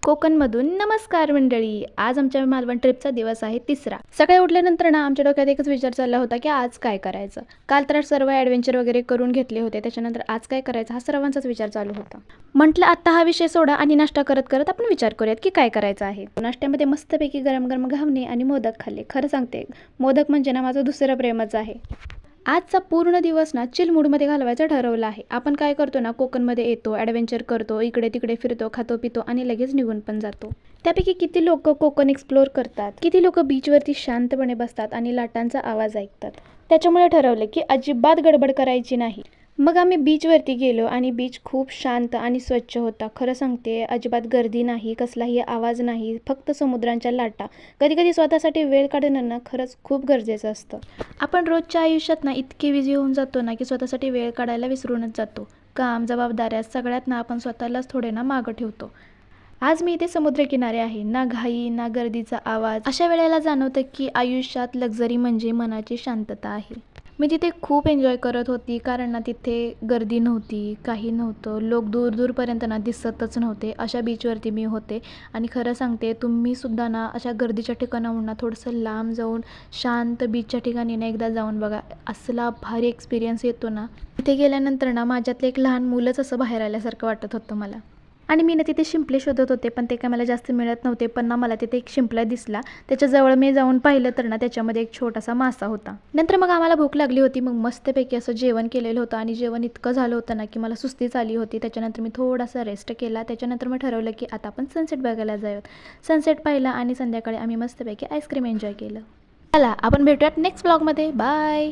कोकणमधून नमस्कार मंडळी. आज आमच्या मालवण ट्रिपचा दिवस आहे तिसरा. सकाळी उठल्यानंतर ना आमच्या डोक्यात एकच विचार चालला होता की आज काय करायचं. काल तर सर्व ॲडव्हेंचर वगैरे करून घेतले होते, त्याच्यानंतर आज काय करायचं हा सर्वांचाच विचार चालू होता. म्हटलं आता हा विषय सोडा आणि नाश्ता करत करत आपण विचार करूयात की काय करायचं आहे. नाश्त्यामध्ये मस्तपैकी गरम गरम घावणे आणि मोदक खाल्ले. खरं सांगते, मोदक म्हणजे ना माझं दुसरं प्रेमच आहे. आजचा पूर्ण दिवस ना चिल मूडमध्ये घालवायचं ठरवलं आहे. आपण काय करतो ना, कोकणमध्ये येतो, ॲडव्हेंचर करतो, इकडे तिकडे फिरतो, खातो पितो आणि लगेच निघून पण जातो. त्यापैकी किती लोक कोकण एक्सप्लोअर करतात, किती लोक बीचवरती शांतपणे बसतात आणि लाटांचा आवाज ऐकतात. त्याच्यामुळे ठरवलं की अजिबात गडबड करायची नाही. मग आम्ही बीचवरती गेलो आणि बीच खूप शांत आणि स्वच्छ होता. खरं सांगते, अजिबात गर्दी नाही, कसलाही आवाज नाही, फक्त समुद्राच्या लाटा. कधी कधी स्वतःसाठी वेळ काढणं ना खरंच खूप गरजेचं असतं. आपण रोजच्या आयुष्यात ना इतके बिझी होऊन जातो ना की स्वतःसाठी वेळ काढायला विसरूनच जातो. काम, जबाबदाऱ्या सगळ्यात ना आपण स्वतःलाच थोडे ना मागं ठेवतो. आज मी इथे समुद्रकिनारे आहे. ना घाई ना गर्दीचा आवाज. अशा वेळेला जाणवतं की आयुष्यात लक्झरी म्हणजे मनाची शांतता आहे. मी तिथे खूप एन्जॉय करत होती, कारण ना तिथे गर्दी नव्हती, काही नव्हतं. लोक दूरपर्यंत ना दिसतच नव्हते. अशा बीचवरती मी होते. आणि खरं सांगते, तुम्हीसुद्धा ना अशा गर्दीच्या ठिकाणाहून ना थोडंसं लांब जाऊन शांत बीचच्या ठिकाणी ना एकदा जाऊन बघा. असला भारी एक्सपिरियन्स येतो ना. तिथे गेल्यानंतर ना माझ्यातलं एक लहान मुलंच असं बाहेर आल्यासारखं वाटत होतं मला. आणि मी ना तिथे शिंपले शोधत होते, पण ते काय मला जास्त मिळत नव्हते. पण ना मला तिथे एक शिंपला दिसला. त्याच्याजवळ मी जाऊन पाहिलं तर ना त्याच्यामध्ये एक छोटासा मासा होता. नंतर मग आम्हाला भूक लागली होती. मग मस्तपैकी असं जेवण केलेलं होतं आणि जेवण इतकं झालं होतं ना की मला सुस्तीच आली होती. त्याच्यानंतर मी थोडासा रेस्ट केला. त्याच्यानंतर मग ठरवलं की आता आपण सनसेट बघायला जाऊयात. सनसेट पाहिला आणि संध्याकाळी आम्ही मस्तपैकी आईस्क्रीम एन्जॉय केलं. चला, आपण भेटूयात नेक्स्ट ब्लॉगमध्ये. बाय.